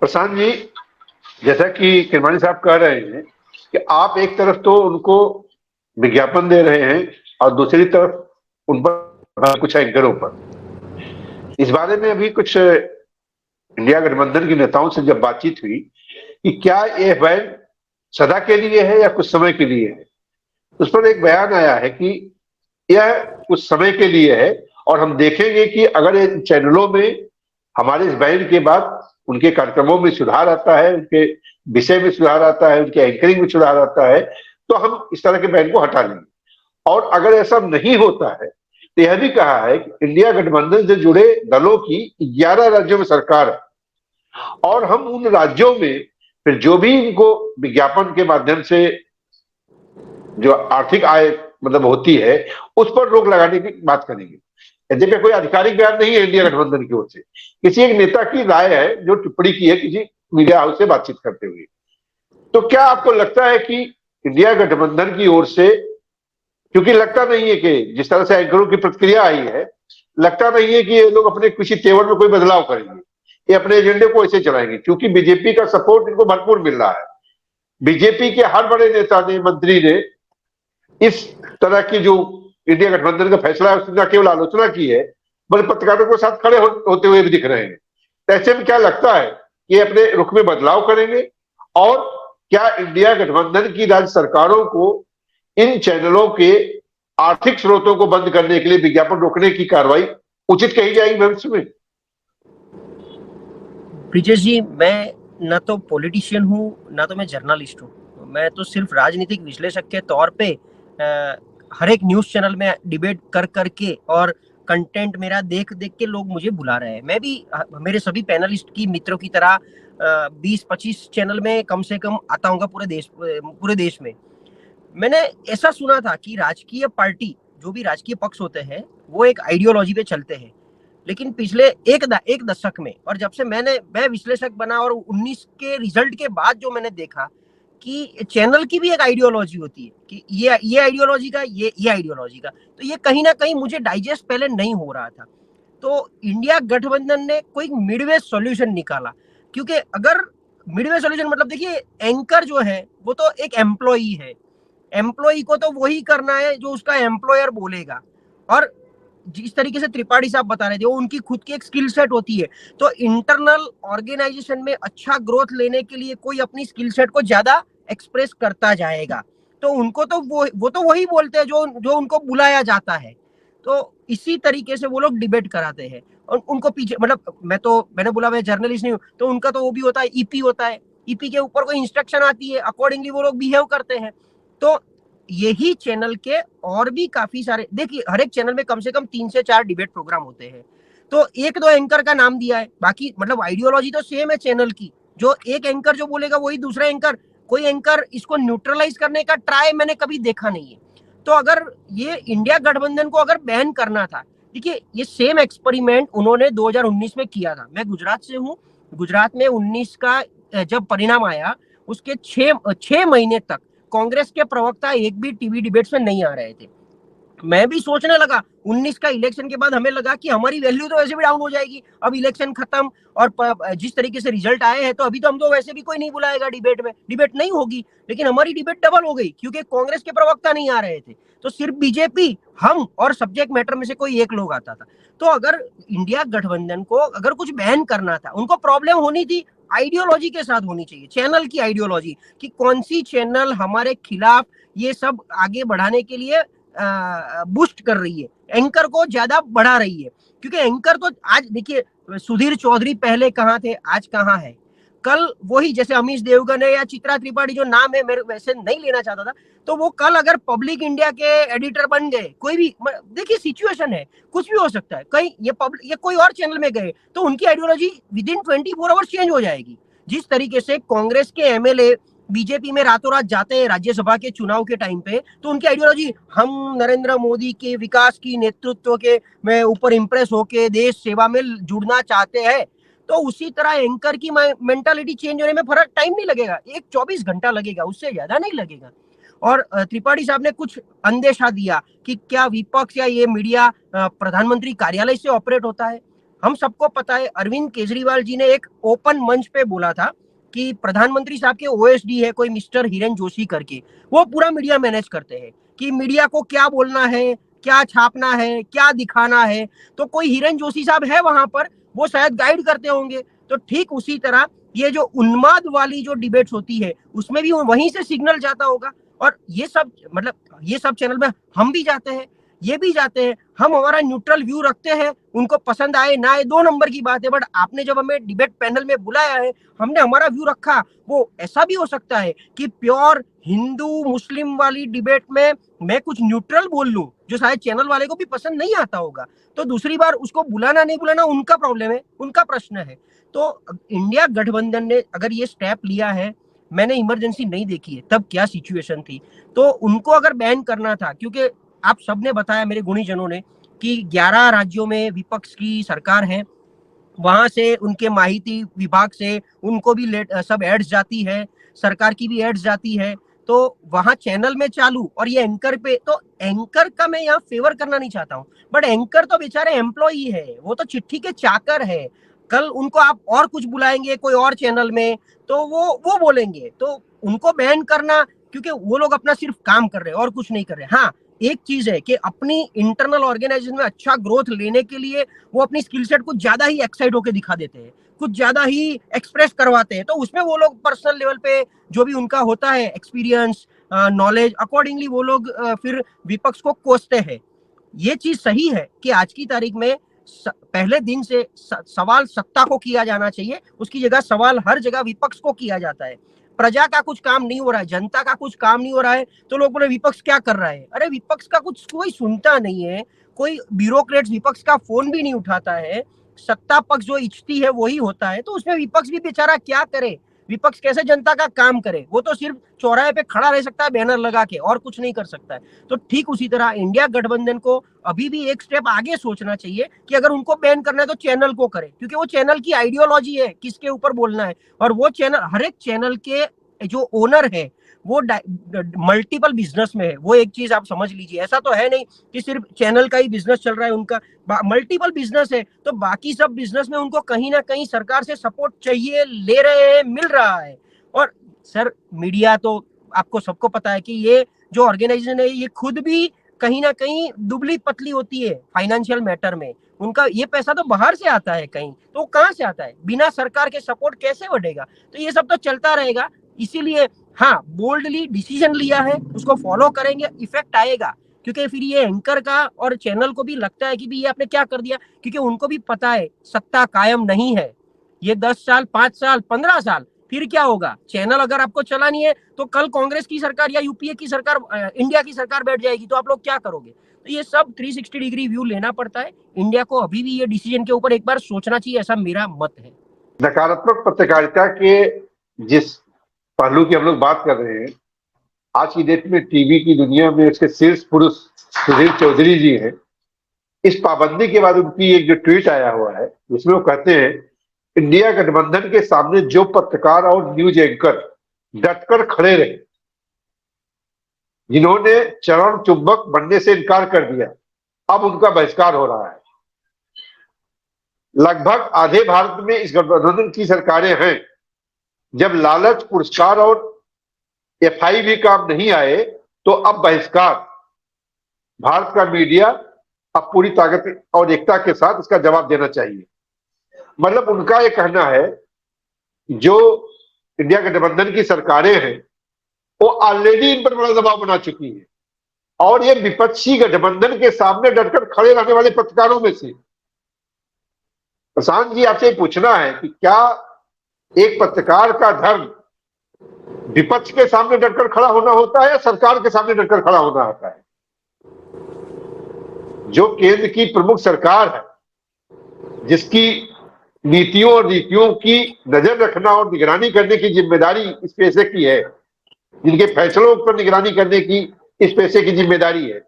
प्रशांत जी, जैसा कि किरमानी साहब कह रहे हैं कि आप एक तरफ तो उनको विज्ञापन दे रहे हैं और दूसरी तरफ उन पर कुछ एंकरों पर, इस बारे में अभी कुछ इंडिया गठबंधन के नेताओं से जब बातचीत हुई कि क्या यह बैन सदा के लिए है या कुछ समय के लिए है, उस पर एक बयान आया है कि यह कुछ समय के लिए है और हम देखेंगे कि अगर इन चैनलों में हमारे इस बैन के बाद उनके कार्यक्रमों में सुधार आता है, उनके विषय में सुधार आता है, उनके एंकरिंग में सुधार आता है, तो हम इस तरह के बैन को हटा लेंगे। और अगर ऐसा नहीं होता है तो यह भी कहा है कि इंडिया गठबंधन से जुड़े दलों की 11 राज्यों में सरकार है और हम उन राज्यों में फिर जो भी इनको विज्ञापन के माध्यम से जो आर्थिक आय मतलब होती है उस पर रोक लगाने की बात करेंगे। यद्यपि कोई आधिकारिक बयान नहीं है इंडिया गठबंधन की ओर से, किसी एक नेता की राय है जो टिप्पणी की है किसी मीडिया हाउस से बातचीत करते हुए। तो क्या आपको लगता है कि इंडिया गठबंधन की ओर से, क्योंकि लगता नहीं है कि जिस तरह से एंकरों की प्रतिक्रिया आई है, लगता नहीं है कि ये लोग अपने किसी तेवर में कोई बदलाव करेंगे, ये अपने एजेंडे को ऐसे चलाएंगे क्योंकि बीजेपी का सपोर्ट इनको भरपूर मिल रहा है। बीजेपी के हर बड़े नेता ने, मंत्री ने इस तरह की जो इंडिया गठबंधन का फैसला है उसकी न केवल आलोचना की है बल्कि पत्रकारों के साथ खड़े होते हुए भी दिख रहे हैं। तो ऐसे में क्या लगता है कि अपने रुख में बदलाव करेंगे और क्या इंडिया गठबंधन की राज्य सरकारों को इन चैनलों के आर्थिक स्रोतों को बंद करने के लिए विज्ञापन रोकने की कार्रवाई उचित कही जाएगी भविष्य में? ब्रिजेश जी, मैं ना तो पॉलिटिशियन हूँ ना तो मैं जर्नलिस्ट हूँ। मैं तो सिर्फ राजनीतिक विश्लेषक के तौर पे हर एक न्यूज चैनल में डिबेट कर करके और कंटेंट मेरा देख देख के लोग मुझे बुला रहे हैं। मैं भी मेरे सभी पैनलिस्ट की मित्रों की तरह 20-25 चैनल में कम से कम आता हूँ पूरे देश में। मैंने ऐसा सुना था कि राजकीय पार्टी, जो भी राजकीय पक्ष होते हैं, वो एक आइडियोलॉजी पे चलते हैं। लेकिन पिछले एक दशक में, और जब से मैं विश्लेषक बना और 19 के रिजल्ट के बाद जो मैंने देखा कि चैनल की भी एक आइडियोलॉजी होती है कि ये आइडियोलॉजी का, ये आइडियोलॉजी का, तो ये कहीं ना कहीं मुझे डाइजेस्ट पहले नहीं हो रहा था। तो इंडिया गठबंधन ने कोई मिडवे सॉल्यूशन निकाला, क्योंकि अगर मिडवे सॉल्यूशन मतलब देखिए, एंकर जो है वो तो एक एम्प्लॉई है, एम्प्लॉई को तो वही करना है जो उसका एम्प्लॉयर बोलेगा। और जिस तरीके से त्रिपाठी साहब बता रहे थे, वो उनकी खुद की एक स्किल सेट होती है। तो इंटरनल ऑर्गेनाइजेशन में अच्छा ग्रोथ लेने के लिए कोई अपनी स्किल सेट को ज्यादा एक्सप्रेस करता जाएगा, तो उनको तो वो तो वही बोलते हैं जो उनको बुलाया जाता है। तो इसी तरीके से वो लोग डिबेट कराते हैं और उनको पीछे, मतलब मैंने बोला मैं जर्नलिस्ट नहीं हूँ, तो उनका तो वो भी होता है, ईपी होता है, ईपी के ऊपर कोई इंस्ट्रक्शन आती है, अकॉर्डिंगली वो लोग बिहेव करते हैं। तो यही चैनल के और भी काफी सारे, देखिए हर एक चैनल में कम से कम 3 से 4 डिबेट प्रोग्राम होते हैं। तो एक दो एंकर का नाम दिया है, बाकी मतलब आइडियोलॉजी तो सेम है चैनल की। जो एक एंकर जो बोलेगा वही दूसरा एंकर, कोई एंकर इसको न्यूट्रलाइज करने का ट्राई मैंने कभी देखा नहीं है। तो अगर ये इंडिया गठबंधन को अगर बैन करना था, देखिए ये सेम एक्सपेरिमेंट उन्होंने 2019 में किया था। मैं गुजरात से हूँ। गुजरात में 19 का जब परिणाम आया, उसके 6 महीने तक कांग्रेस के प्रवक्ता एक भी टीवी डिबेट्स में नहीं आ रहे थे। मैं भी सोचने लगा 19 का इलेक्शन के बाद, हमें लगा कि हमारी वैल्यू तो वैसे भी डाउन हो जाएगी, अब इलेक्शन खत्म और जिस तरीके से रिजल्ट आए हैं तो अभी तो हम तो वैसे भी कोई नहीं बुलाएगा डिबेट में, डिबेट नहीं होगी। लेकिन हमारी डिबेट डबल हो गई क्योंकि कांग्रेस के प्रवक्ता नहीं आ रहे थे, तो सिर्फ बीजेपी, हम और सब्जेक्ट मैटर में से कोई एक लोग आता था। तो अगर इंडिया गठबंधन को अगर कुछ बैन करना था, उनको प्रॉब्लम होनी थी आइडियोलॉजी के साथ होनी चाहिए, चैनल की आइडियोलॉजी, कि कौन सी चैनल हमारे खिलाफ ये सब आगे बढ़ाने के लिए बूस्ट कर रही है, एंकर को ज्यादा बढ़ा रही है। क्योंकि एंकर तो आज देखिए, सुधीर चौधरी पहले कहाँ थे, आज कहाँ है। कल वही जैसे अमीश देवगन है या चित्रा त्रिपाठी, जो नाम है मेरे वैसे नहीं लेना चाहता था, तो वो कल अगर पब्लिक इंडिया के एडिटर बन गए, कोई भी, देखिए सिचुएशन है, कुछ भी हो सकता है, कहीं ये कोई और चैनल में गए तो उनकी ideology with in 24 hours change हो जाएगी। जिस तरीके से कांग्रेस के एमएलए बीजेपी में रातों रात जाते हैं राज्यसभा के चुनाव के टाइम पे, तो उनकी आइडियोलॉजी हम नरेंद्र मोदी के विकास की नेतृत्व के में ऊपर इंप्रेस होके देश सेवा में जुड़ना चाहते हैं। तो उसी तरह एंकर की मेंटालिटी चेंज होने में फर्क टाइम नहीं लगेगा, 24 घंटा लगेगा, उससे ज्यादा नहीं लगेगा। और त्रिपाठी साहब ने कुछ अंदेशा दिया कि क्या विपक्ष या ये मीडिया प्रधानमंत्री कार्यालय से ऑपरेट होता है। हम सबको पता है अरविंद केजरीवाल जी ने एक ओपन मंच पे बोला था कि प्रधानमंत्री साहब के ओएसडी है कोई मिस्टर हिरेन जोशी करके, वो पूरा मीडिया मैनेज करते हैं कि मीडिया को क्या बोलना है, क्या छापना है, क्या दिखाना है। तो कोई हिरेन जोशी साहब है वहां पर, वो शायद गाइड करते होंगे। तो ठीक उसी तरह ये जो उन्माद वाली जो डिबेट्स होती है उसमें भी वहीं से सिग्नल जाता होगा। और ये सब मतलब ये सब चैनल में हम भी जाते हैं, ये भी जाते हैं, हम हमारा न्यूट्रल व्यू रखते हैं, उनको पसंद आए ना आए दो नंबर की बात है। बट आपने जब हमें डिबेट पैनल में बुलाया है, हमने हमारा व्यू रखा। वो ऐसा भी हो सकता है कि प्योर हिंदू मुस्लिम वाली डिबेट में मैं कुछ न्यूट्रल बोल लूं जो शायद चैनल वाले को भी पसंद नहीं आता होगा। तो दूसरी बार उसको बुलाना नहीं बुलाना उनका प्रॉब्लम है, उनका प्रश्न है। तो इंडिया गठबंधन ने अगर ये स्टेप लिया है, मैंने इमरजेंसी नहीं देखी है तब क्या सिचुएशन थी, तो उनको अगर बैन करना था, क्योंकि आप सबने बताया मेरे गुणीजनों ने कि 11 राज्यों में विपक्ष की सरकार है, वहां से उनके माहिती विभाग से उनको भी सब एड्स जाती है, सरकार की भी एड्स जाती है। तो वहां चैनल में चालू, और ये एंकर पे, तो एंकर का मैं यहाँ फेवर करना नहीं चाहता हूँ, बट एंकर तो बेचारे एम्प्लॉई है, वो तो चिट्ठी के चाकर है। कल उनको आप और कुछ बुलाएंगे कोई और चैनल में तो वो बोलेंगे, तो उनको बैन करना, क्योंकि वो लोग अपना सिर्फ काम कर रहे हैं और कुछ नहीं कर रहे। हाँ, एक चीज है कि अपनी इंटरनल ऑर्गेनाइजेशन में अच्छा ग्रोथ लेने के लिए वो अपनी स्किल सेट कुछ ज्यादा ही एक्साइट होकर दिखा देते हैं, कुछ ज्यादा ही एक्सप्रेस करवाते हैं, तो उसमें वो लोग पर्सनल लेवल पे जो भी उनका होता है एक्सपीरियंस नॉलेज अकॉर्डिंगली वो लोग फिर विपक्ष को कोसते हैं। ये चीज सही है कि आज की तारीख में पहले दिन से सवाल सत्ता को किया जाना चाहिए, उसकी जगह सवाल हर जगह विपक्ष को किया जाता है। प्रजा का कुछ काम नहीं हो रहा है, जनता का कुछ काम नहीं हो रहा है, तो लोग बोले विपक्ष क्या कर रहा है। अरे विपक्ष का कुछ कोई सुनता नहीं है, कोई ब्यूरोक्रेट्स विपक्ष का फोन भी नहीं उठाता है, सत्ता पक्ष जो इच्छती है वही होता है, तो उसमें विपक्ष भी बेचारा क्या करे, विपक्ष कैसे जनता का काम करे। वो तो सिर्फ चौराहे पे खड़ा रह सकता है बैनर लगा के, और कुछ नहीं कर सकता है। तो ठीक उसी तरह इंडिया गठबंधन को अभी भी एक स्टेप आगे सोचना चाहिए कि अगर उनको बैन करना है तो चैनल को करे, क्योंकि वो चैनल की आइडियोलॉजी है किसके ऊपर बोलना है। और वो चैनल, हर एक चैनल के जो ओनर है वो मल्टीपल बिजनेस में है। वो एक चीज आप समझ लीजिए, ऐसा तो है नहीं कि सिर्फ चैनल का ही बिजनेस चल रहा है, उनका मल्टीपल बिजनेस है, तो बाकी सब बिजनेस में उनको कहीं ना कहीं सरकार से सपोर्ट चाहिए, ले रहे हैं, मिल रहा है। और सर मीडिया तो आपको सबको पता है कि ये जो ऑर्गेनाइजेशन है ये खुद भी कहीं ना कहीं दुबली पतली होती है फाइनेंशियल मैटर में, उनका ये पैसा तो बाहर से आता है कहीं, तो वो कहाँ से आता है, बिना सरकार के सपोर्ट कैसे बढ़ेगा। तो ये सब तो चलता रहेगा, इसीलिए हाँ बोल्डली डिसीजन लिया है, उसको फॉलो करेंगे, इफेक्ट आएगा। क्योंकि फिर ये एंकर का और चैनल को भी लगता है कि भी ये आपने क्या कर दिया, क्योंकि उनको भी पता है सत्ता कायम नहीं है, ये 10 साल 5 साल 15 साल फिर क्या होगा। चैनल अगर आपको चलानी है तो कल कांग्रेस की सरकार या यूपीए की सरकार, इंडिया की सरकार बैठ जाएगी, तो आप लोग क्या करोगे। तो ये सब 360 डिग्री व्यू लेना पड़ता है। इंडिया को अभी भी ये डिसीजन के ऊपर एक बार सोचना चाहिए, ऐसा मेरा मत है। नकारात्मक पत्रकारिता के जिस पहलू की हम लोग बात कर रहे हैं, आज की डेट में टीवी की दुनिया में उसके शीर्ष पुरुष सुधीर चौधरी जी हैं। इस पाबंदी के बाद उनकी एक जो ट्वीट आया हुआ है जिसमें वो कहते हैं, इंडिया गठबंधन के सामने जो पत्रकार और न्यूज एंकर डटकर खड़े रहे, जिन्होंने चरण चुंबक बनने से इनकार कर दिया, अब उनका बहिष्कार हो रहा है। लगभग आधे भारत में इस गठबंधन की सरकारें हैं। जब लालच, पुरस्कार और एफआई भी काम नहीं आए तो अब बहिष्कार। भारत का मीडिया अब पूरी ताकत और एकता के साथ इसका जवाब देना चाहिए। मतलब उनका यह कहना है जो इंडिया गठबंधन की सरकारें हैं वो ऑलरेडी इन पर बड़ा दबाव बना चुकी है, और ये विपक्षी गठबंधन के सामने डटकर खड़े रहने वाले पत्रकारों में से। प्रशांत जी, आपसे पूछना है कि क्या एक पत्रकार का धर्म विपक्ष के सामने डटकर खड़ा होना होता है या सरकार के सामने डटकर खड़ा होना होता है। जो केंद्र की प्रमुख सरकार है, जिसकी नीतियों और नीतियों की नजर रखना और निगरानी करने की जिम्मेदारी इस पैसे की है, जिनके फैसलों पर निगरानी करने की इस पैसे की जिम्मेदारी है,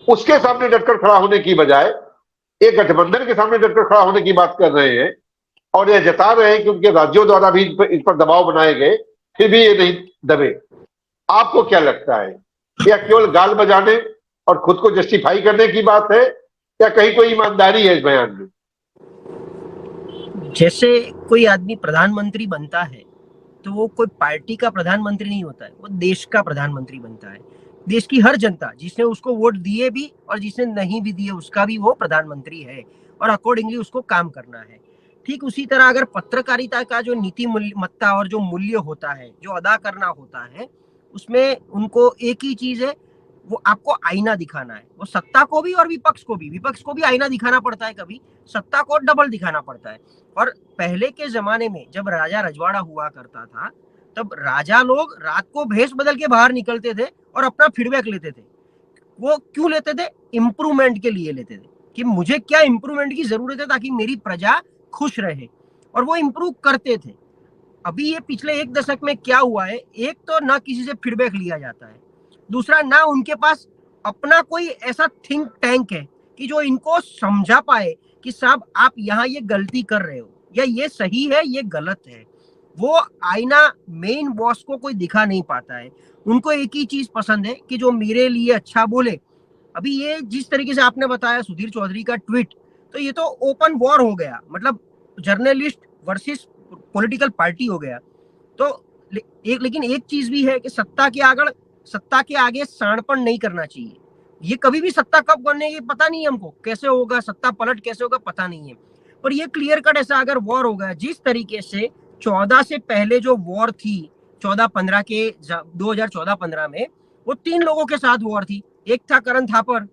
उसके सामने डटकर खड़ा होने की बजाय एक गठबंधन के सामने डटकर खड़ा होने की बात कर रहे हैं, और यह जता रहे हैं कि उनके राज्यों द्वारा भी इन पर दबाव बनाए गए, फिर भी ये नहीं दबे। आपको क्या लगता है, यह केवल गाल बजाने और खुद को जस्टिफाई करने की बात है या कहीं कोई ईमानदारी है इस बयान में? जैसे कोई आदमी प्रधानमंत्री बनता है तो वो कोई पार्टी का प्रधानमंत्री नहीं होता है, वो देश का प्रधानमंत्री बनता है। देश की हर जनता, जिसने उसको वोट दिए भी और जिसने नहीं भी दिए, उसका भी वो प्रधानमंत्री है और अकॉर्डिंगली उसको काम करना है। ठीक उसी तरह अगर पत्रकारिता का जो नीति मत्ता और जो मूल्य होता है, जो अदा करना होता है, उसमें उनको एक ही चीज है, वो आपको आईना दिखाना है। वो सत्ता को भी और विपक्ष को भी आईना दिखाना पड़ता है, कभी सत्ता को डबल दिखाना पड़ता है। और पहले के जमाने में जब राजा रजवाड़ा हुआ करता था, तब राजा लोग रात को भेष बदल के बाहर निकलते थे और अपना फीडबैक लेते थे। वो क्यों लेते थे? इंप्रूवमेंट के लिए लेते थे, कि मुझे क्या इंप्रूवमेंट की जरूरत है ताकि मेरी प्रजा खुश रहे, और वो इंप्रूव करते थे। अभी ये पिछले एक दशक में क्या हुआ है, एक तो ना किसी से फीडबैक लिया जाता है, दूसरा ना उनके पास अपना कोई ऐसा थिंक टैंक है कि जो इनको समझा पाए कि साहब आप यहाँ ये गलती कर रहे हो, या ये सही है ये गलत है। वो आईना मेन बॉस को कोई दिखा नहीं पाता है। उनको एक ही चीज पसंद है कि जो मेरे लिए अच्छा बोले। अभी ये जिस तरीके से आपने बताया सुधीर चौधरी का ट्वीट, तो ये तो ओपन वॉर हो गया, मतलब जर्नलिस्ट वर्सेस पॉलिटिकल पार्टी हो गया। तो लेकिन एक चीज भी है कि सत्ता के आगे सांडपन नहीं करना चाहिए। ये कभी भी सत्ता कब बनने की पता नहीं है, हमको कैसे होगा, सत्ता पलट कैसे होगा पता नहीं है। पर ये क्लियर कट ऐसा अगर वॉर होगा, जिस तरीके से 14 से पहले जो वॉर थी, 14-15 के 2014-15 में, वो 3 लोगों के साथ वॉर थी। एक था करण थापर,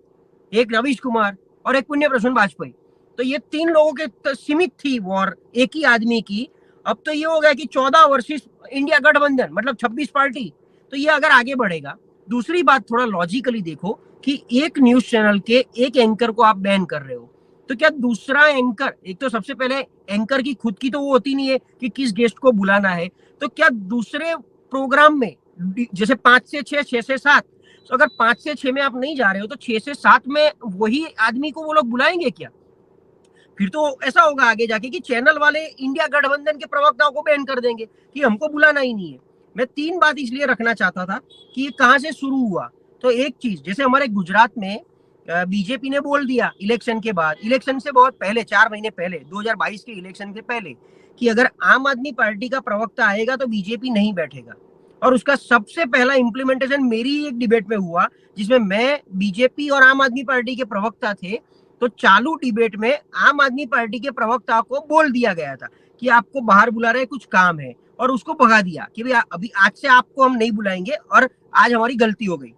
एक रवीश कुमार और एक पुण्य प्रसून वाजपेयी। तो ये 3 लोगों के सीमित थी वॉर एक ही आदमी की। अब तो ये हो गया कि 14 वर्सेस इंडिया गठबंधन, मतलब 26 पार्टी। तो ये अगर आगे बढ़ेगा। दूसरी बात, थोड़ा लॉजिकली देखो कि एक न्यूज चैनल के एक एंकर को आप बैन कर रहे हो, तो क्या दूसरा एंकर, एक तो सबसे पहले एंकर की खुद की तो वो होती नहीं है कि किस गेस्ट को बुलाना है, तो क्या दूसरे प्रोग्राम में जैसे 5 से 6, 6 से 7, तो अगर 5 से 6 में आप नहीं जा रहे हो तो 6 से 7 में वही आदमी को वो लोग बुलाएंगे क्या? फिर तो ऐसा होगा आगे जाके कि चैनल वाले इंडिया गठबंधन के प्रवक्ताओं को बैन कर देंगे कि हमको बुलाना ही नहीं है। मैं 3 बात इसलिए रखना चाहता था कि ये कहां से शुरू हुआ। तो एक चीज, जैसे हमारे गुजरात में बीजेपी ने बोल दिया इलेक्शन के बाद, इलेक्शन से बहुत पहले 4 महीने पहले, 2022 के इलेक्शन के पहले, कि अगर आम आदमी पार्टी का प्रवक्ता आएगा तो बीजेपी नहीं बैठेगा। और उसका सबसे पहला इंप्लीमेंटेशन मेरी एक डिबेट में हुआ, जिसमें मैं, बीजेपी और आम आदमी पार्टी के प्रवक्ता थे। तो चालू डिबेट में आम आदमी पार्टी के प्रवक्ता को बोल दिया गया था कि आपको बाहर बुला रहे, कुछ काम है, और उसको भगा दिया कि भाई अभी आज से आपको हम नहीं बुलाएंगे और आज हमारी गलती हो गई।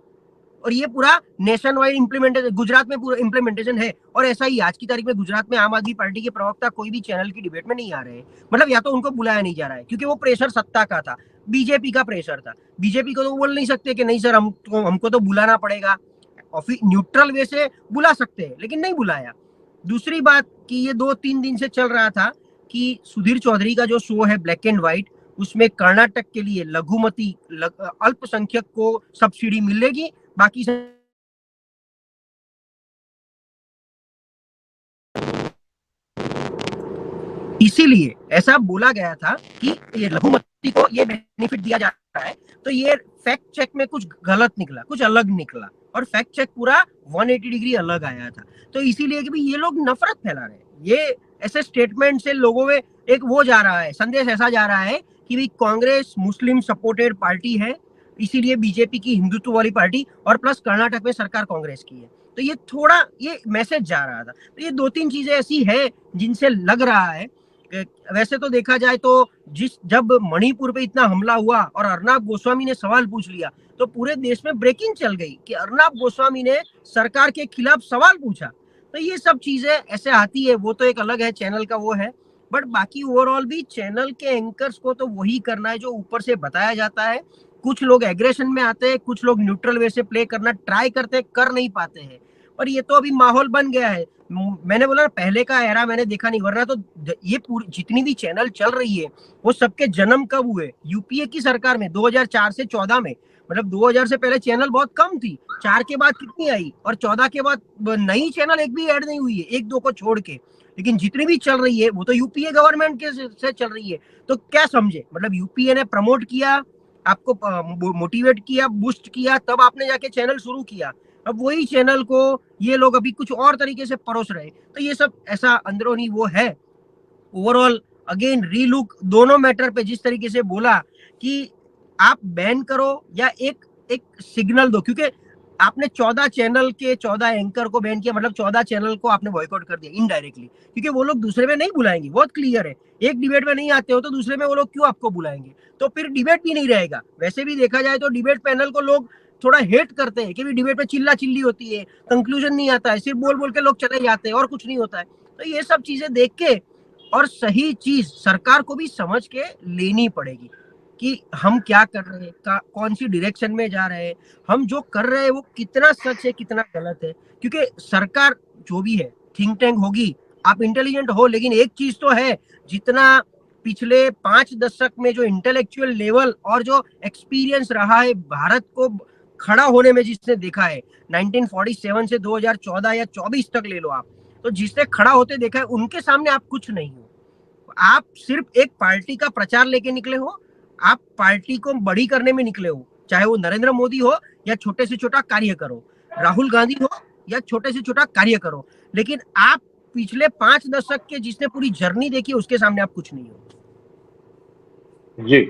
और ये पूरा नेशन वाइड इम्प्लीमेंटेशन, गुजरात में पूरा इम्प्लीमेंटेशन है। और ऐसा ही आज की तारीख में गुजरात में आम आदमी पार्टी के प्रवक्ता कोई भी चैनल की डिबेट में नहीं आ रहे हैं। मतलब या तो उनको बुलाया नहीं जा रहा है क्योंकि वो प्रेशर सत्ता का था, बीजेपी का प्रेशर था। बीजेपी को तो बोल नहीं सकते कि नहीं सर हमको तो बुलाना पड़ेगा, न्यूट्रल वे से बुला सकते हैं, लेकिन नहीं बुलाया। दूसरी बात कि ये 2-3 दिन से चल रहा था कि सुधीर चौधरी का जो शो है ब्लैक एंड व्हाइट, उसमें कर्नाटक के लिए लघुमती अल्पसंख्यक को सब्सिडी मिलेगी, बाकी इसीलिए ऐसा बोला गया था कि ये लघुमती को ये बेनिफिट दिया जा रहा है। तो ये फैक्ट चेक में कुछ गलत निकला, कुछ अलग निकला, और फैक्ट चेक पूरा 180 डिग्री अलग आया था। तो इसीलिए कि भाई ये लोग नफरत फैला रहे हैं, ये ऐसे स्टेटमेंट से लोगों में एक वो जा रहा है, संदेश ऐसा जा रहा है कि भाई कांग्रेस मुस्लिम सपोर्टेड पार्टी है, इसीलिए बीजेपी की हिंदुत्व वाली पार्टी, और प्लस कर्नाटक में सरकार कांग्रेस की है। तो ये थोड़ा ये मैसेज जा रहा था। तो ये 2-3 चीजें ऐसी है जिनसे लग रहा है। वैसे तो देखा जाए तो जब मणिपुर पे इतना हमला हुआ और अर्नब गोस्वामी ने सवाल पूछ लिया, तो पूरे देश में ब्रेकिंग चल गई कि अर्नब गोस्वामी ने सरकार के खिलाफ सवाल पूछा। तो ये सब चीजें ऐसे आती है, वो तो एक अलग है, चैनल का वो है। बट बाकी ओवरऑल भी चैनल के एंकर्स को तो वही करना है जो ऊपर से बताया जाता है। कुछ लोग एग्रेशन में आते हैं, कुछ लोग न्यूट्रल वे से प्ले करना ट्राई करते हैं, कर नहीं पाते हैं। और ये तो अभी माहौल बन गया है। मैंने बोला पहले का एरा मैंने देखा नहीं, वरना तो ये पूरी जितनी भी चैनल चल रही है वो सबके जन्म कब हुए? यूपीए की सरकार में 2004 से 14 में, मतलब 2000 से पहले चैनल बहुत कम थी। 4 के बाद कितनी आई, और 14 के बाद नई चैनल एक भी ऐड नहीं हुई है, 1-2 को छोड़ के। लेकिन जितनी भी चल रही है वो तो यूपीए गवर्नमेंट के से चल रही है। तो क्या समझे, मतलब यूपीए ने प्रमोट किया, आपको मोटिवेट किया, बूस्ट किया, तब आपने जाके चैनल शुरू किया। अब वही चैनल को ये लोग अभी कुछ और तरीके से परोस रहे। तो ये सब ऐसा अंदरूनी वो है। ओवरऑल अगेन रीलुक, दोनों मैटर पे जिस तरीके से बोला कि आप बैन करो या एक एक सिग्नल दो, क्योंकि आपने 14 चैनल के 14 एंकर को बैन किया, मतलब 14 चैनल को आपने बॉयकॉट कर दिया इनडायरेक्टली, क्योंकि वो लोग दूसरे में नहीं बुलाएंगे, बहुत क्लियर है। एक डिबेट में नहीं आते हो तो दूसरे में वो लोग क्यों आपको बुलाएंगे? तो फिर डिबेट भी नहीं रहेगा। वैसे भी देखा जाए तो डिबेट पैनल को लोग थोड़ा हेट करते हैं कि भी डिबेट में चिल्ला चिल्ली होती है, कंक्लूजन नहीं आता है, सिर्फ बोल बोल के लोग चले जाते हैं और कुछ नहीं होता है। तो ये सब चीजें देख के और सही चीज सरकार को भी समझ के लेनी पड़ेगी कि हम क्या कर रहे हैं, कौन सी डायरेक्शन में जा रहे हैं, हम जो कर रहे हैं वो कितना सच है कितना गलत है। क्योंकि सरकार जो भी है, थिंक टैंक होगी, आप इंटेलिजेंट हो, लेकिन एक चीज तो है, जितना पिछले 5 दशक में जो इंटेलेक्चुअल लेवल और जो एक्सपीरियंस रहा है भारत को खड़ा होने में, जिसने देखा है 1947 से 2014 या 24 तक ले लो आप, तो जिसने खड़ा होते देखा है, उनके सामने आप कुछ नहीं हो। आप सिर्फ एक पार्टी का प्रचार लेके निकले हो, आप पार्टी को बड़ी करने में निकले हो, चाहे वो नरेंद्र मोदी हो या छोटे से छोटा कार्य करो, राहुल गांधी हो या छोटे से छोटा कार्य करो, लेकिन आप पिछले 5 दशक के जिसने पूरी जर्नी देखी है उसके सामने आप कुछ नहीं हो। जी।